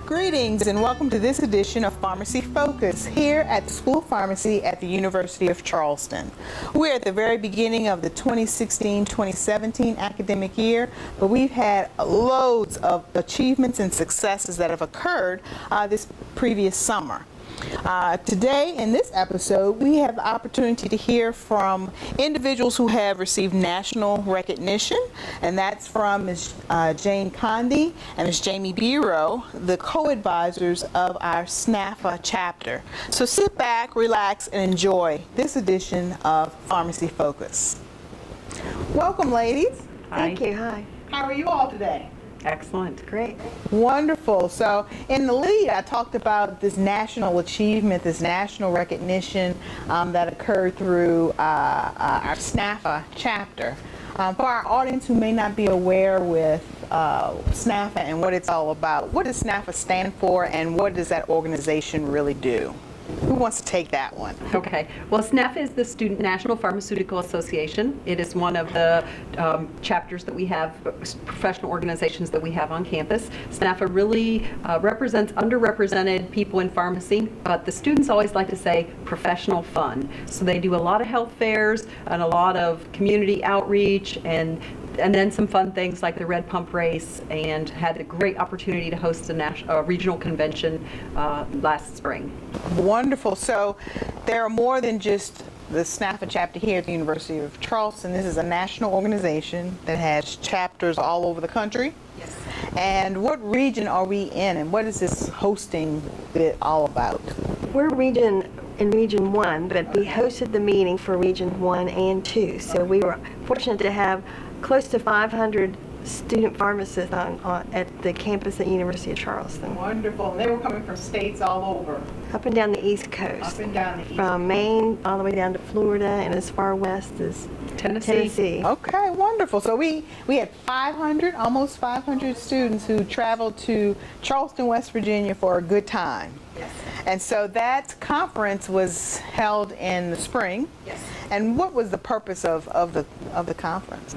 Greetings and welcome to this edition of Pharmacy Focus here at the School of Pharmacy at the University of Charleston. We're at the very beginning of the 2016-2017 academic year, but we've had loads of achievements and successes that have occurred this previous summer. Today, in this episode, we have the opportunity to hear from individuals who have received national recognition, and that's from Ms. Jane Condee and Ms. Jamie Bero, the co-advisors of our SNAPPA chapter. So sit back, relax, and enjoy this edition of Pharmacy Focus. Welcome, ladies. Hi. Thank you. Hi. How are you all today? Excellent. Great. Wonderful. So in the lead, I talked about this national achievement, this national recognition that occurred through our SNAPPA chapter. For our audience who may not be aware with SNAPPA and what it's all about, what does SNAPPA stand for and what does that organization really do? Who wants to take that one? Okay. Well, SNAPPA is the Student National Pharmaceutical Association. It is one of the chapters that we have, professional organizations that we have on campus. SNAPPA really represents underrepresented people in pharmacy, but the students always like to say professional fun. So they do a lot of health fairs and a lot of community outreach and then some fun things like the Red Pump Race, and had a great opportunity to host a regional convention last spring. Wonderful. So there are more than just the SNAPPA chapter here at the University of Charleston. This is a national organization that has chapters all over the country. Yes. And what region are we in, and what is this hosting bit all about? We're in Region 1, but we hosted the meeting for Region 1 and 2. So we were fortunate to have close to 500 student pharmacists at the campus at University of Charleston. Wonderful. And they were coming from states all over. Up and down the East Coast. Up and down the East From Maine all the way down to Florida and as far west as Tennessee. Okay, wonderful. So we had 500, almost 500 students who traveled to Charleston, West Virginia for a good time. Yes. And so that conference was held in the spring. Yes. And what was the purpose of the conference?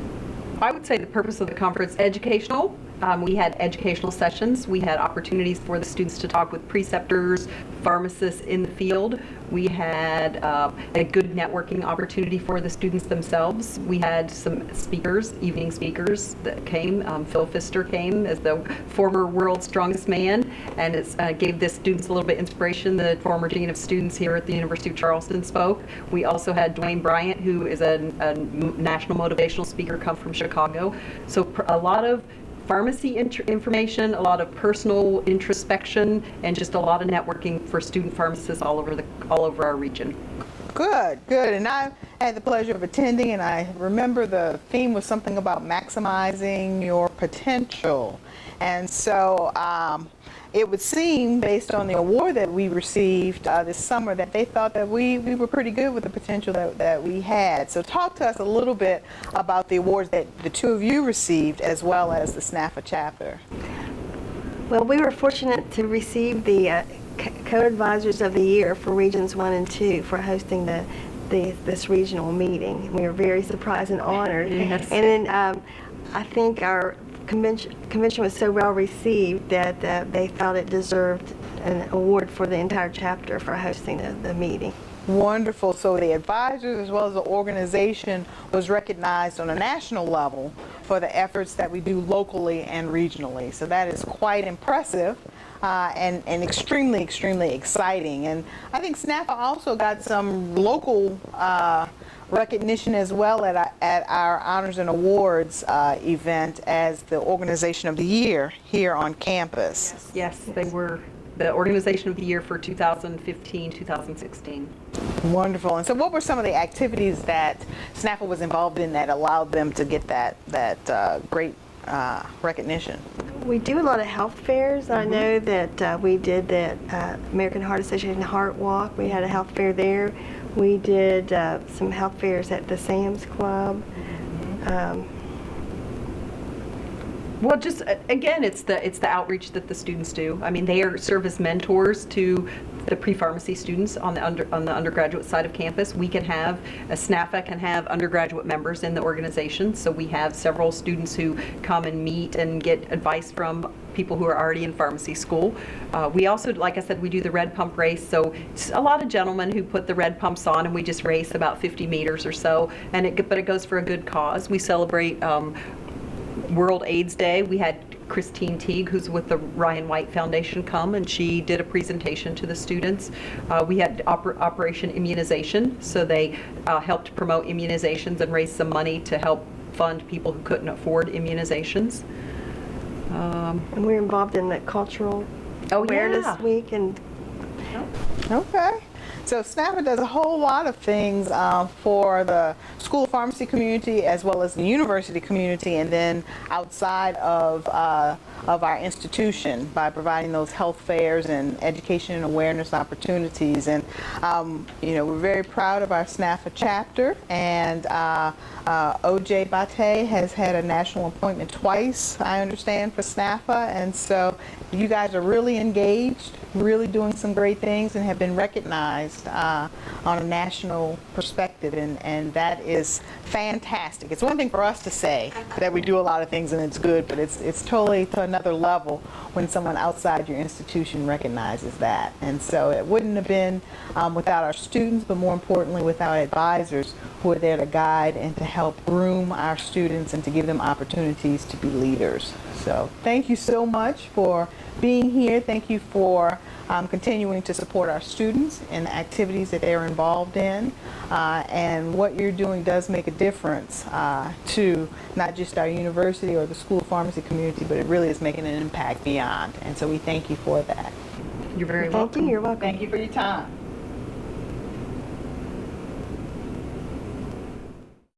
I would say the purpose of the conference, educational. We had educational sessions. We had opportunities for the students to talk with preceptors, pharmacists in the field. We had a good networking opportunity for the students themselves. We had some speakers, evening speakers that came. Phil Pfister came as the former world's strongest man, and it gave the students a little bit of inspiration. The former dean of students here at the University of Charleston spoke. We also had Dwayne Bryant, who is a national motivational speaker, come from Chicago. So a lot of pharmacy information, a lot of personal introspection, and just a lot of networking for student pharmacists all over our region. Good. And I had the pleasure of attending, and I remember the theme was something about maximizing your potential. And so it would seem, based on the award that we received this summer, that they thought that we were pretty good with the potential that we had. So talk to us a little bit about the awards that the two of you received, as well as the SNAPPA chapter. Well, we were fortunate to receive the Co-Advisors of the Year for Regions 1 and 2 for hosting this regional meeting. We were very surprised and honored. Yes. And then I think our convention was so well received that they felt it deserved an award for the entire chapter for hosting the meeting. Wonderful. So the advisors as well as the organization was recognized on a national level for the efforts that we do locally and regionally. So that is quite impressive and extremely, extremely exciting. And I think SNAPPA also got some local recognition as well at our Honors and Awards event as the Organization of the Year here on campus. Yes, they were the Organization of the Year for 2015-2016. Wonderful. And so what were some of the activities that SNAPPA was involved in that allowed them to get that great recognition? We do a lot of health fairs. I know that we did the American Heart Association Heart Walk. We had a health fair there. We did some health fairs at the Sam's Club. Well, just again, it's the outreach that the students do. I mean, they serve as mentors to the pre-pharmacy students on the undergraduate side of campus. We can have SNAPPA can have undergraduate members in the organization, so we have several students who come and meet and get advice from people who are already in pharmacy school. We also, like I said, we do the red pump race, so it's a lot of gentlemen who put the red pumps on, and we just race about 50 meters or so, but it goes for a good cause. We celebrate World AIDS Day. We had Christine Teague, who's with the Ryan White Foundation, come, and she did a presentation to the students. We had Operation Immunization, so they helped promote immunizations and raise some money to help fund people who couldn't afford immunizations. And we're involved in the Cultural Awareness Week. And Okay. So SNAPPA does a whole lot of things for the school pharmacy community as well as the university community, and then outside of our institution by providing those health fairs and education and awareness opportunities. And we're very proud of our SNAPPA chapter, and OJ Bate has had a national appointment twice, I understand, for SNAPPA, and so you guys are really engaged, really doing some great things, and have been recognized on a national perspective, and that is fantastic. It's one thing for us to say that we do a lot of things and it's good, but it's totally to another level when someone outside your institution recognizes that. And so it wouldn't have been without our students, but more importantly without advisors who are there to guide and to help groom our students and to give them opportunities to be leaders. So thank you so much for being here. Thank you for continuing to support our students and the activities that they're involved in. And what you're doing does make a difference to not just our university or the school pharmacy community, but it really is making an impact beyond. And so we thank you for that. You're very welcome. Thank you. You're welcome. Thank you for your time.